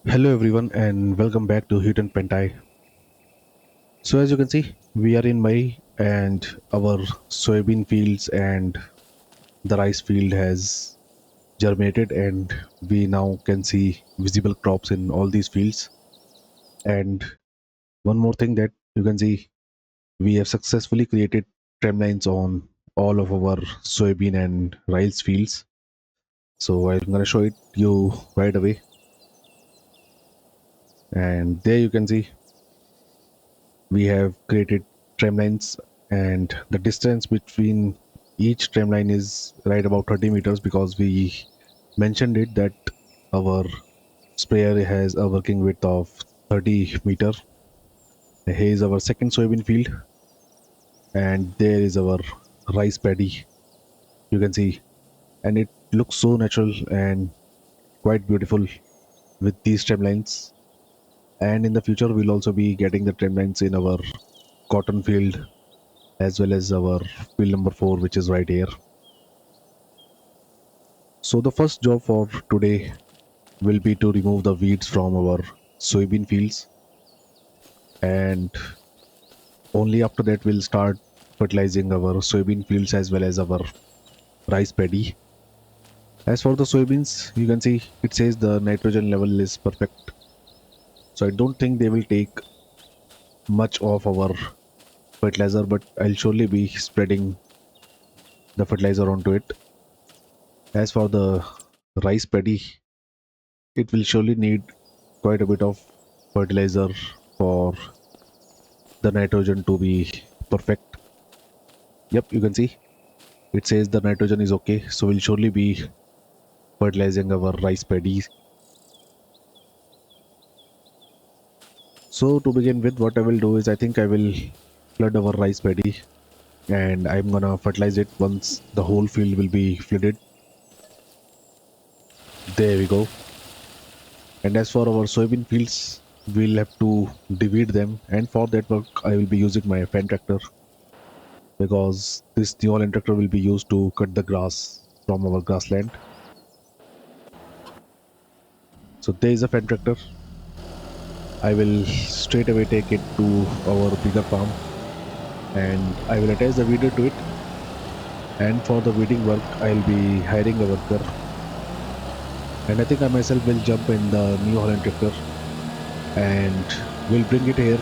Hello everyone and welcome back to Hutan Pantai. So as you can see, we are in May and our soybean fields and the rice field has germinated and we now can see visible crops in all these fields. And one more thing that you can see, we have successfully created trend lines on all of our soybean and rice fields. So I'm gonna show it you right away. And there you can see we have created tramlines and the distance between each tramline is right about 30 meters because we mentioned it that our sprayer has a working width of 30 meter. Here is our second soybean field and there is our rice paddy, you can see, and it looks so natural and quite beautiful with these tramlines. And in the future we'll also be getting the tramlines in our cotton field as well as our field number 4, which is right here. So the first job for today will be to remove the weeds from our soybean fields, and only after that we'll start fertilizing our soybean fields as well as our rice paddy. As for the soybeans, you can see it says the nitrogen level is perfect. So I don't think they will take much of our fertilizer, but I'll surely be spreading the fertilizer onto it. As for the rice paddy, it will surely need quite a bit of fertilizer for the nitrogen to be perfect. Yep, you can see it says the nitrogen is okay, so we'll surely be fertilizing our rice paddies. So to begin with, what I will do is I think I will flood our rice paddy and I'm gonna fertilize it once the whole field will be flooded. There we go. And as for our soybean fields, we'll have to deweed them, and for that work I will be using my fan tractor because this new Holland tractor will be used to cut the grass from our grassland. So there is a fan tractor. I will straight away take it to our bigger farm and I will attach the weeder to it. And for the weeding work, I'll be hiring a worker. And I think I myself will jump in the New Holland tractor and we'll bring it here.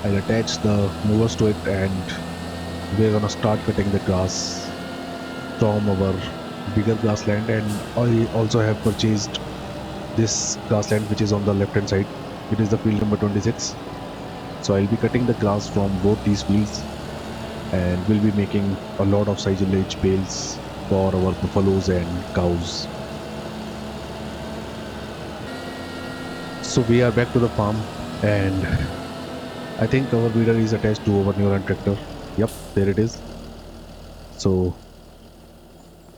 I'll attach the movers to it and we're gonna start cutting the grass from our bigger grassland. And I also have purchased this grassland which is on the left hand side. It is the field number 26. So I'll be cutting the grass from both these fields and we'll be making a lot of silage bales for our buffaloes and cows. So we are back to the farm and I think our weeder is attached to our Neuron tractor. Yep, there it is. So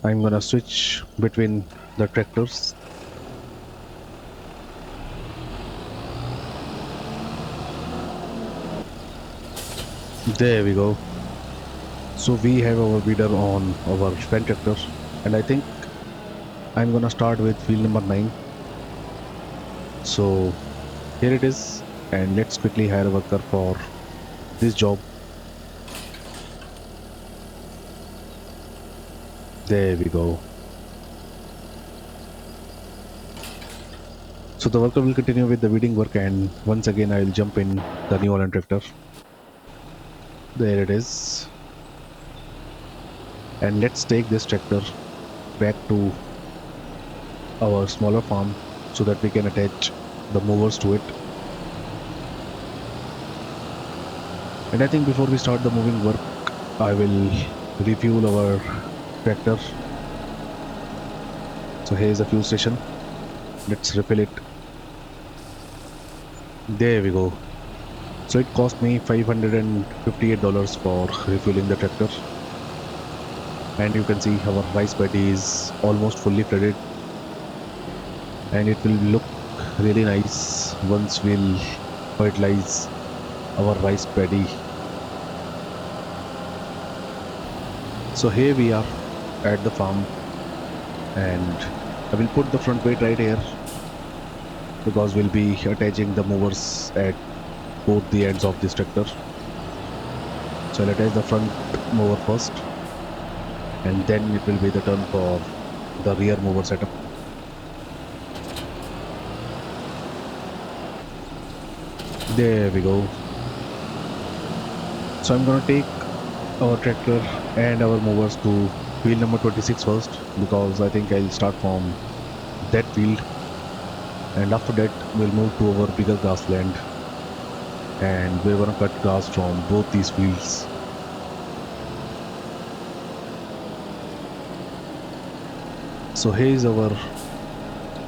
I'm gonna switch between the tractors. There we go. So we have our weeder on our fan tractor and I think I'm gonna start with field number 9. So here it is and let's quickly hire a worker for this job. There we go. So the worker will continue with the weeding work and once again I will jump in the new Holland tractor. There it is. And let's take this tractor back to our smaller farm so that we can attach the movers to it. And I think before we start the moving work, I will refuel our tractor. So here's a fuel station. Let's refill it. There we go. So it cost me $558 for refueling the tractor. And you can see our rice paddy is almost fully flooded. And it will look really nice once we'll fertilize our rice paddy. So here we are at the farm and I will put the front weight right here because we'll be attaching the movers at both the ends of this tractor. So I'll attach the front mover first, and then it will be the turn for the rear mover setup. There we go. So I'm gonna take our tractor and our movers to field number 26 first, because I think I'll start from that field, and after that we'll move to our bigger grassland, and we're gonna cut grass from both these fields. So here is our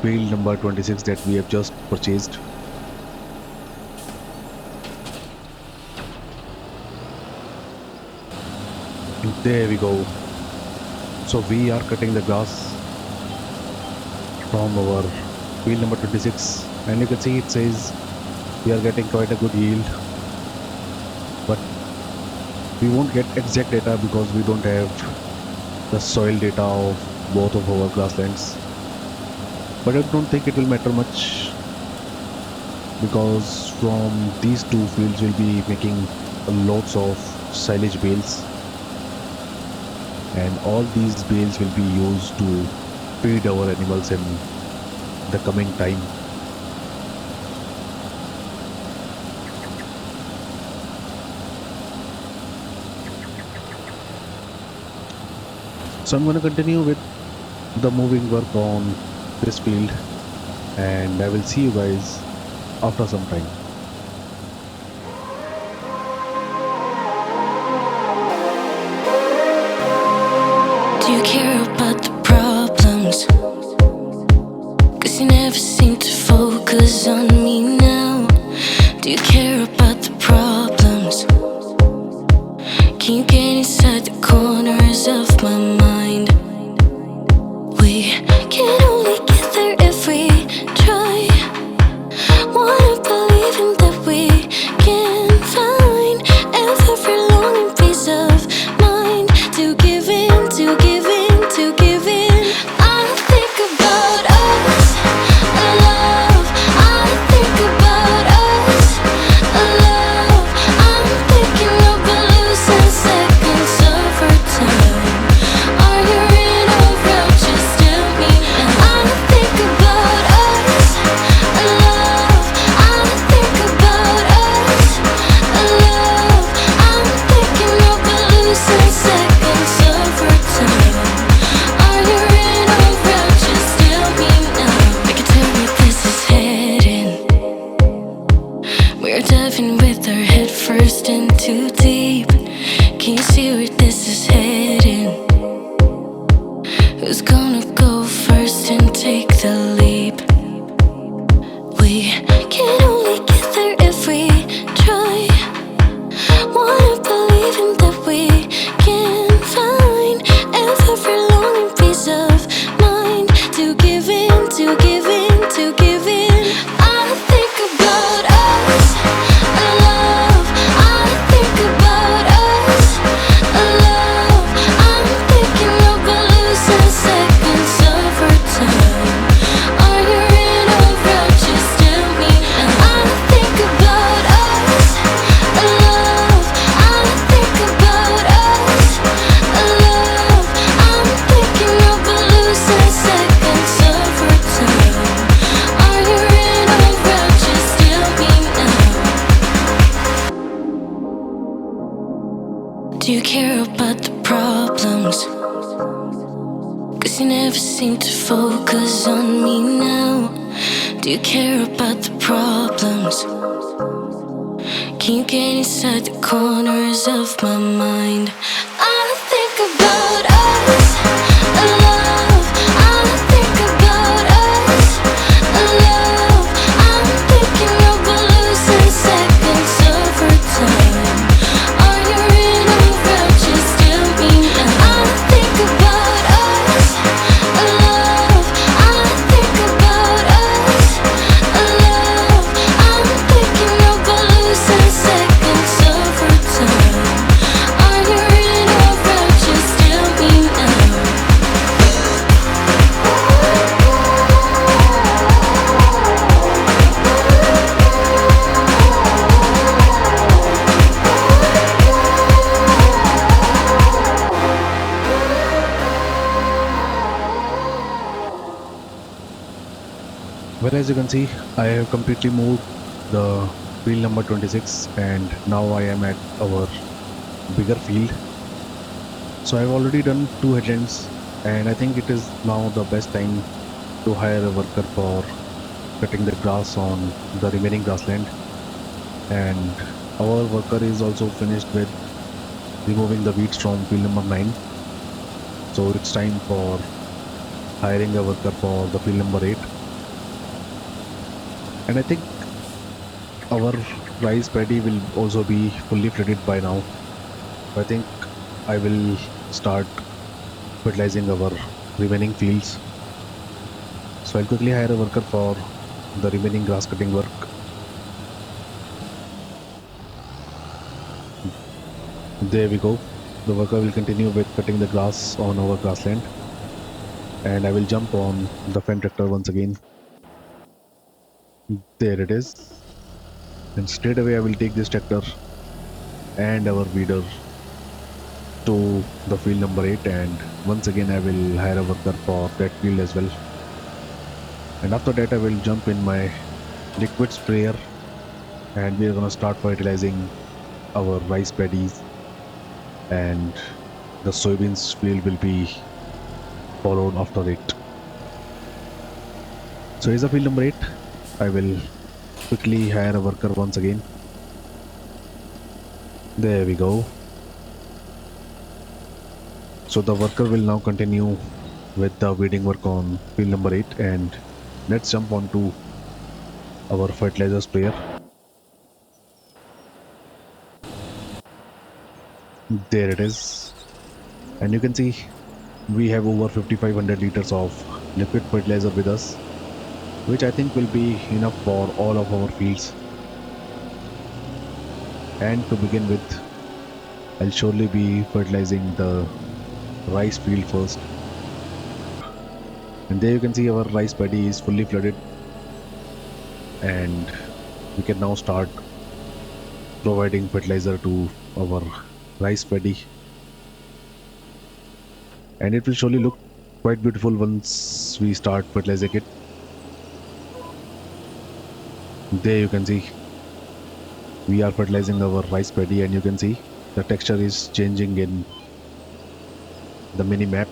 field number 26 that we have just purchased. There we go. So we are cutting the grass from our field number 26, and you can see it says we are getting quite a good yield, but we won't get exact data because we don't have the soil data of both of our grasslands. But I don't think it will matter much, because from these two fields we'll be making lots of silage bales, and all these bales will be used to feed our animals in the coming time. So I'm going to continue with the moving work on this field, and I will see you guys after some time. Do you care about the problems? 'Cause you never seem to focus on me now. Do you care about the problems? Can you get inside the corners of my mind? We can only get there if we try. Wanna believe in that we can find every longing piece of mind to give in, to give in, to give in. I think about us, love. I think about us, love. I'm thinking about losing seconds of our time. Are you in or out? Just tell me. I think about us, love. I think about us, love. I'm thinking about losing seconds of our time. Are you in or out? Just tell me now. You can tell me this is heading. We're diving with our head first in too deep. Can you see where this is heading? Who's gonna go first and take the leap? We can only get there if we try. Wanna believe in that we can find every longing piece of mind to give in, to give in, to give in. I think about us, love. I think about us, love. I'm thinking about losing seconds of our time. Are you in or out? Just tell me. I think about us, love. I think about us, love. I'm thinking about losing seconds of our time. Are you in or out? Just tell me now. Do you care about the problems? 'Cause you never seem to focus on me now. Do you care about the problems? Can you get inside the corners of my mind? I think about us, love. I think about us, love. I'm thinking about losing seconds of our time. Are you in or out? Just tell me now. I think about us, love. I think about us, love. I'm thinking about losing seconds of our time. Are you in or out? Just tell me Well, as you can see, I have completely moved the field number 26 and now I am at our bigger field. So I've already done two headlands and I think it is now the best time to hire a worker for cutting the grass on the remaining grassland. And our worker is also finished with removing the weeds from field number 9. So it's time for hiring a worker for the field number 8. And I think our rice paddy will also be fully flooded by now. I think I will start fertilizing our remaining fields. So I'll quickly hire a worker for the remaining grass cutting work. There we go. The worker will continue with cutting the grass on our grassland. And I will jump on the Fen tractor once again. There it is. And straight away I will take this tractor and our weeder to the field number 8, and once again I will hire a worker for that field as well. And after that I will jump in my liquid sprayer and we are gonna start fertilizing our rice paddies, and the soybeans field will be followed after it. So here's the field number 8. I will quickly hire a worker once again. There we go. So the worker will now continue with the weeding work on field number 8, and let's jump onto our fertilizer sprayer. There it is. And you can see we have over 5500 liters of liquid fertilizer with us, which I think will be enough for all of our fields. And to begin with, I'll surely be fertilizing the rice field first. And there you can see our rice paddy is fully flooded, and we can now start providing fertilizer to our rice paddy, and it will surely look quite beautiful once we start fertilizing it. There you can see we are fertilizing our rice paddy, and you can see the texture is changing in the mini map.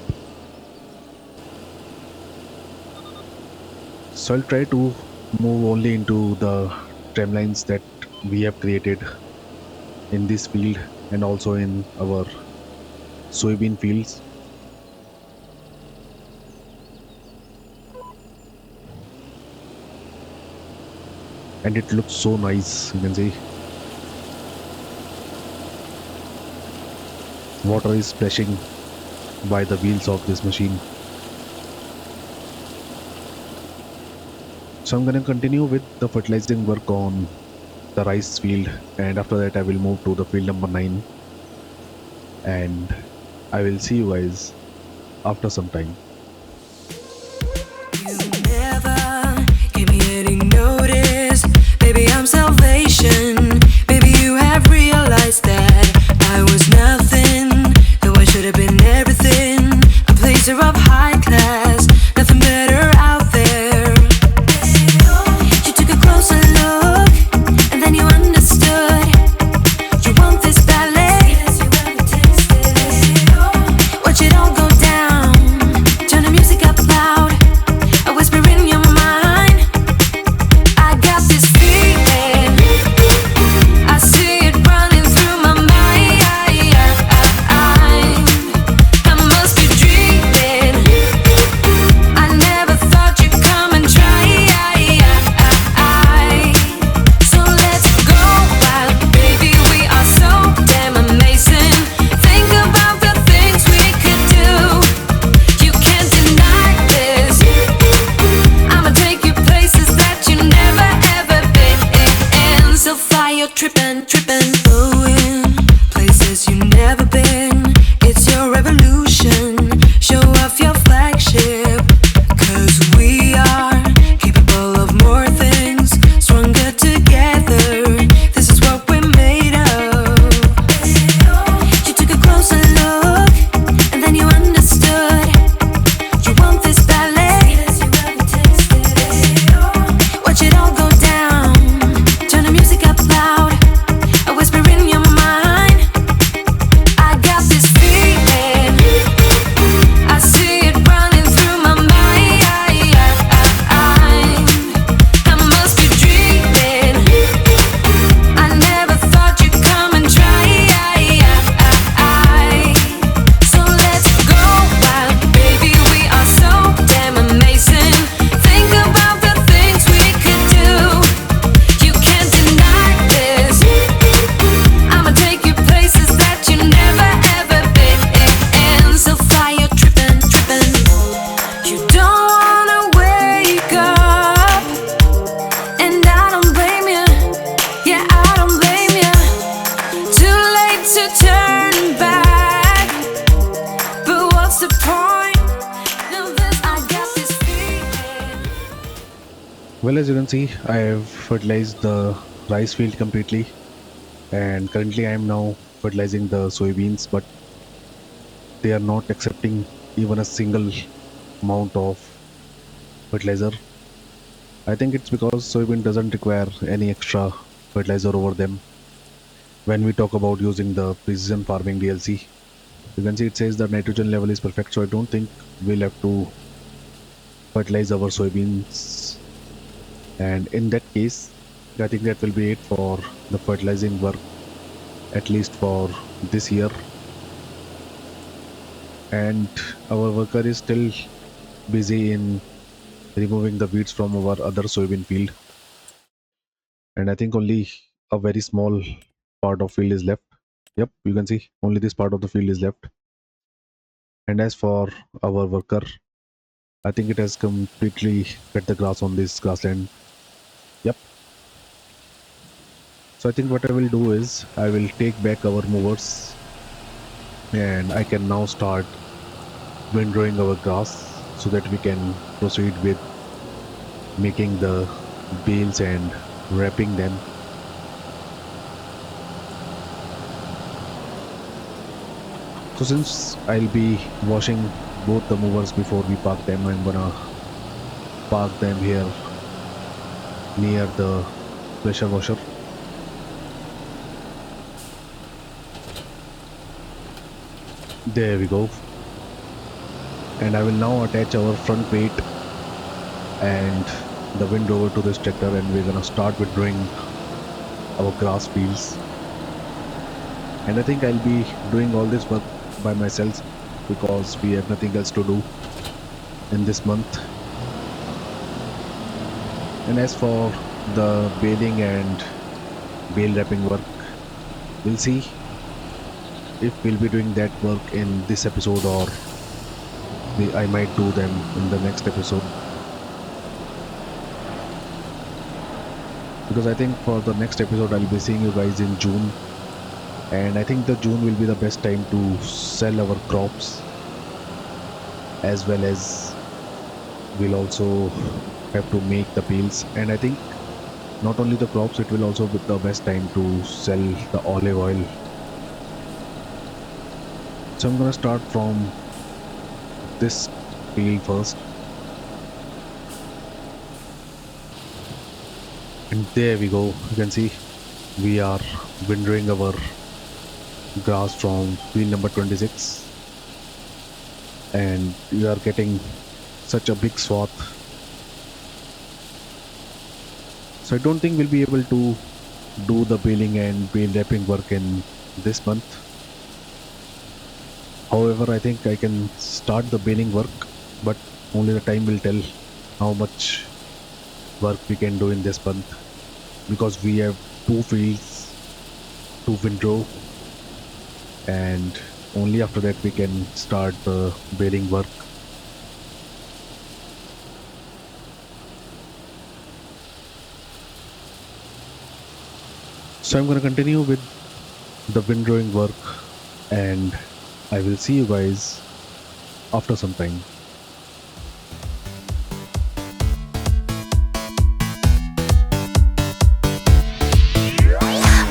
So I'll try to move only into the tramlines that we have created in this field and also in our soybean fields. And it looks so nice. You can see water is splashing by the wheels of this machine. So I'm going to continue with the fertilizing work on the rice field, and after that I will move to the field number 9, and I will see you guys after some time. You never gave me any notice. Baby, I'm salvation. Baby, you have realized that I was nothing, though I should have been everything. A placer of high class, nothing better out there. You took a closer look, and then you understood. You want this ballet? Yes, you ever tasted. Watch it all go down. Turn the music up loud. I whisper in your mind. I got this feeling. I see it running through my mind. I must be dreaming. I never thought you'd come and try. So let's go wild, baby. We are so damn amazing. Think about the things we could do. You can't deny this. I'ma take you places that you never ever been. So fly, you're trippin', going places you never been. It's your revolution. Show off your flagship, 'cause we are capable of more things, stronger together. This is what we're made of. You took a closer look, and then you understood. You want this ballet? Yes, you ever tasted. Well, as you can see, I have fertilized the rice field completely, and currently I am now fertilizing the soybeans, but they are not accepting even a single amount of fertilizer. I think it's because soybean doesn't require any extra fertilizer over them. When we talk about using the precision farming DLC, you can see it says the nitrogen level is perfect, so I don't think we'll have to fertilize our soybeans. And in that case, I think that will be it for the fertilizing work, at least for this year. And our worker is still busy in removing the weeds from our other soybean field. And I think only a very small part of field is left. Yep, you can see only this part of the field is left. And as for our worker, I think it has completely cut the grass on this grassland. Yep. So I think what I will do is I will take back our movers, and I can now start windrowing our grass so that we can proceed with making the bales and wrapping them. So since I'll be washing both the movers before we park them, I'm gonna park them here near the pressure washer. There we go. And I will now attach our front weight and the windrower to this tractor, and we're gonna start withdrawing our grass fields. And I think I'll be doing all this work by myself because we have nothing else to do in this month. And as for the baling and bale wrapping work, we'll see if we'll be doing that work in this episode, or I might do them in the next episode. Because I think for the next episode, I'll be seeing you guys in June. And I think the June will be the best time to sell our crops, as well as we'll also have to make the peels. And I think not only the crops, it will also be the best time to sell the olive oil. So I'm gonna start from this peel first. And there we go. You can see we are windrowing our grass from peel number 26, and we are getting such a big swath. So I don't think we'll be able to do the baling and bale wrapping work in this month. However, I think I can start the baling work, but only the time will tell how much work we can do in this month, because we have two fields to windrow, and only after that we can start the baling work. So I'm going to continue with the windrowing work, and I will see you guys after some time.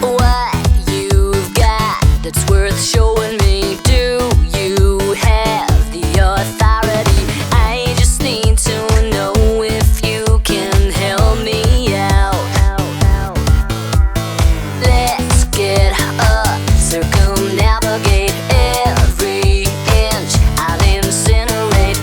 What you've got that's worth showing me? Do you have the authority? I just need to know if you can help me out. Let's get up, circumnavigate every inch. I'll incinerate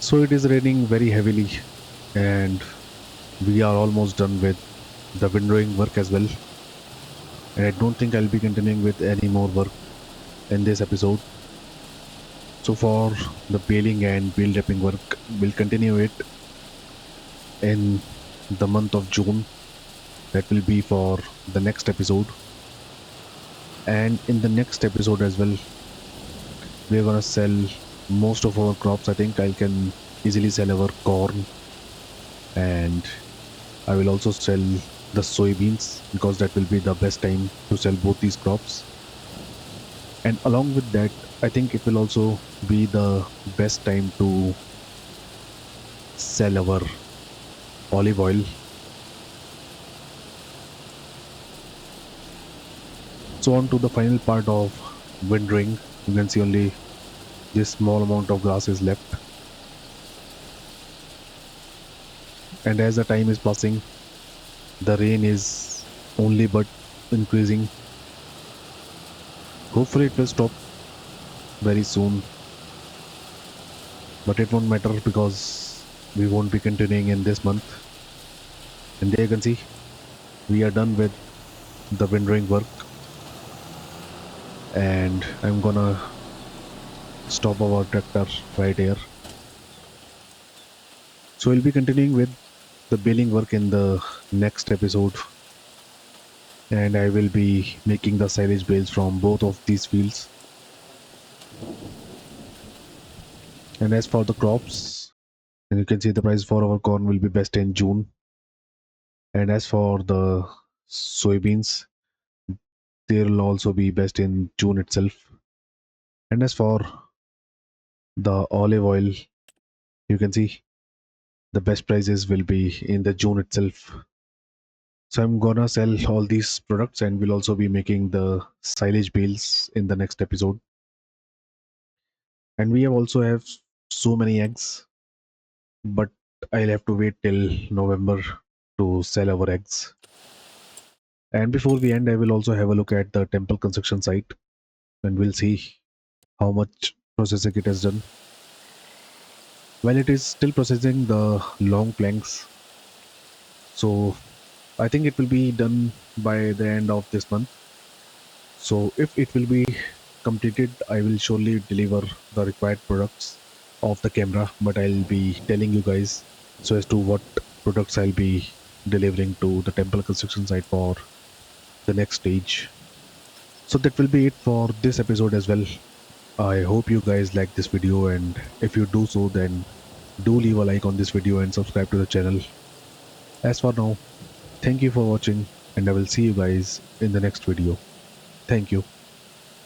So it is raining very heavily, and we are almost done with the windrowing work as well. And I don't think I'll be continuing with any more work in this episode. So for the baling and wheel wrapping work, we'll continue it in the month of June. That will be for the next episode. And in the next episode as well, we're gonna sell most of our crops. I think I can easily sell our corn, and I will also sell the soybeans because that will be the best time to sell both these crops. And along with that, I think it will also be the best time to sell our olive oil. So on to the final part of windrowing. You can see only this small amount of grass is left. And as the time is passing, the rain is only but increasing. Hopefully it will stop very soon, but it won't matter because we won't be continuing in this month. And there you can see we are done with the windrowing work, and I'm gonna stop our tractor right here. So we'll be continuing with the baling work in the next episode, and I will be making the silage bales from both of these fields. And as for the crops, and you can see the price for our corn will be best in June. And as for the soybeans, they will also be best in June itself. And as for the olive oil, you can see the best prices will be in the June itself. So I'm gonna sell all these products, and we'll also be making the silage bales in the next episode. And we have also have so many eggs, but I'll have to wait till November to sell our eggs. And before we end, I will also have a look at the temple construction site, and we'll see how much processing it has done. Well, it is still processing the long planks, so I think it will be done by the end of this month. So if it will be completed, I will surely deliver the required products of the camera, but I'll be telling you guys so as to what products I'll be delivering to the temple construction site for the next stage. So that will be it for this episode as well. I hope you guys like this video, and if you do so, then do leave a like on this video and subscribe to the channel. As for now, thank you for watching, and I will see you guys in the next video. Thank you.